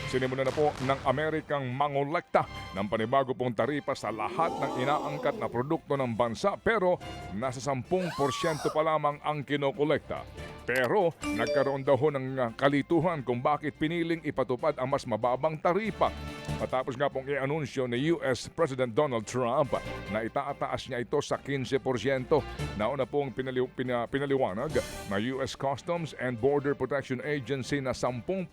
Sinimula na po ng Amerikang mangolekta ng panibago pong taripa sa lahat ng inaangkat na produkto ng bansa pero nasa 10% pa lamang ang kinokolekta. Pero nagkaroon daw ho ng kalituhan kung bakit piniling ipatupad ang mas mababang taripa. Matapos nga pong i-anunsyo ni US President Donald Trump na itaataas niya ito sa 15%. Nauna pong pinaliwanag na US Customs and Border Protection Agency na 10%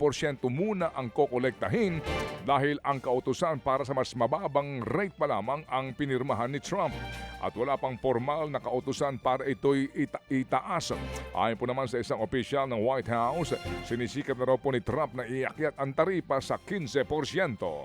muna ang kokolektahin dahil ang kautusan para sa mas mababang rate pa lamang ang pinirmahan ni Trump. At wala pang formal na kautusan para ito'y itaas. Ayon po naman sa isang opisyal ng White House, sinisikap na raw po ni Trump na iakyat ang taripa sa 15%.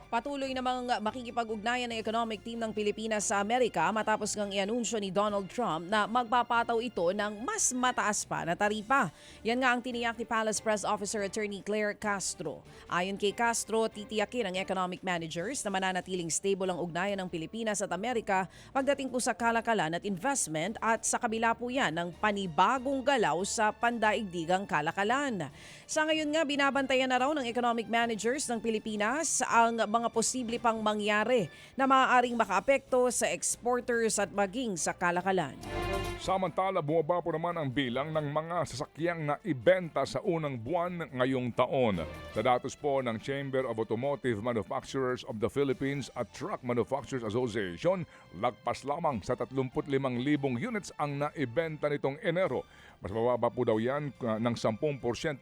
Patuloy namang makikipag-ugnayan ng economic team ng Pilipinas sa Amerika matapos ngang i-anunsyo ni Donald Trump na magpapataw ito ng mas mataas pa na taripa. Yan nga ang tiniyak ni Palace Press Officer Attorney Claire Castro. Ayon kay Castro, titiyakin ng economic managers na mananatiling stable ang ugnayan ng Pilipinas at Amerika pagdating po sa kalakalan at investment at sa kabila po yan ng panibagong galaw sa pandaigdigang kalakalan. Sa ngayon nga, binabantayan na raw ng economic managers ng Pilipinas ang mga posible pang mangyari na maaaring makaapekto sa exporters at maging sa kalakalan. Samantala, bumaba po naman ang bilang ng mga sasakyang na ibenta sa unang buwan ngayong taon. Sa datos po ng Chamber of Automotive Manufacturers of the Philippines at Truck Manufacturers Association, lagpas lamang sa 35,000 units ang naibenta nitong Enero. Mas mababa po daw yan ng 10%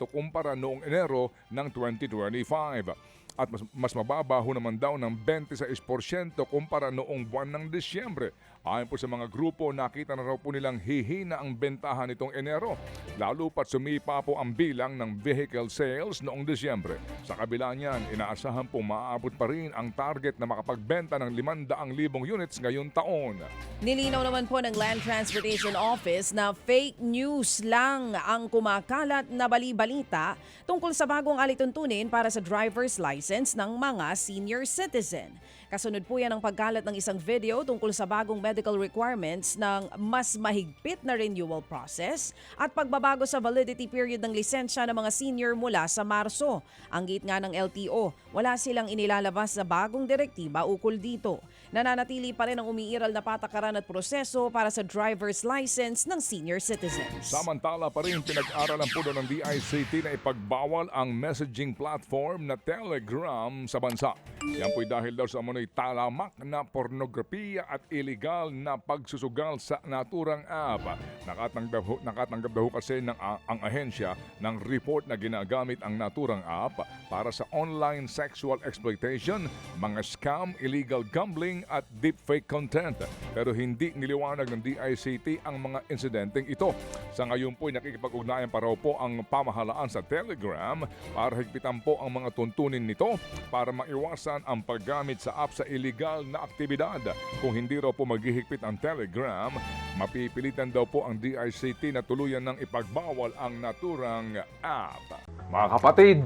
kumpara noong Enero ng 2025. At mas mababa ho naman daw ng 26% kumpara noong buwan ng Disyembre. Ayon po sa mga grupo, nakita na raw po nilang hihina ang bentahan nitong Enero. Lalo pat sumipa po ang bilang ng vehicle sales noong Disyembre. Sa kabila niyan, inaasahan po maaabot pa rin ang target na makapagbenta ng 500,000 units ngayong taon. Nilinaw naman po ng Land Transportation Office na fake news lang ang kumakalat na bali-balita tungkol sa bagong alituntunin para sa driver's license ng mga senior citizen. Kasunod po yan ang pagkalat ng isang video tungkol sa bagong medical requirements ng mas mahigpit na renewal process at pagbabago sa validity period ng lisensya ng mga senior mula sa Marso. Ang gate nga ng LTO, wala silang inilalabas na bagong direktiba ukol dito. Nananatili pa rin ang umiiral na patakaran at proseso para sa driver's license ng senior citizens. Samantala pa rin pinag-aralan po doon ng DICT na ipagbawal ang messaging platform na Telegram sa bansa. Yan po'y dahil daw sa amonoy talamak na pornografiya at illegal na pagsusugal sa naturang app. Nakatanggap daw kasi ang ahensya ng report na ginagamit ang naturang app para sa online sexual exploitation, mga scam, illegal gambling at deepfake content. Pero hindi niliwanag ng DICT ang mga insidenteng ito. Sa ngayon po'y nakikipag-ugnayan pa raw po ang pamahalaan sa Telegram para higpitan po ang mga tuntunin nito para maiwasan ang paggamit sa app sa illegal na aktibidad. Kung hindi raw po maghihigpit ang Telegram, mapipilitan daw po ang DICT na tuluyan ng ipagbawal ang naturang app. Mga kapatid,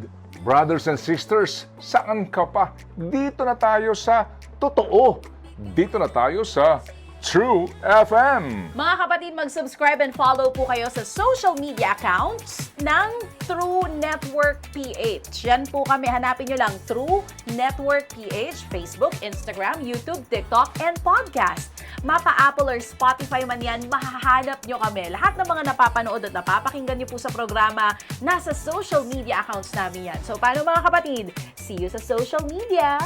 brothers and sisters, saan ka pa? Dito na tayo sa totoo. Dito na tayo sa True FM. Mga kapatid, mag-subscribe and follow po kayo sa social media accounts ng True Network PH. Yan po kami, hanapin nyo lang True Network PH, Facebook, Instagram, YouTube, TikTok, and podcast. Mapa Apple or Spotify man yan, mahahanap nyo kami. Lahat ng mga napapanood at napapakinggan nyo po sa programa, nasa social media accounts namin yan. So paano mga kapatid? See you sa social media!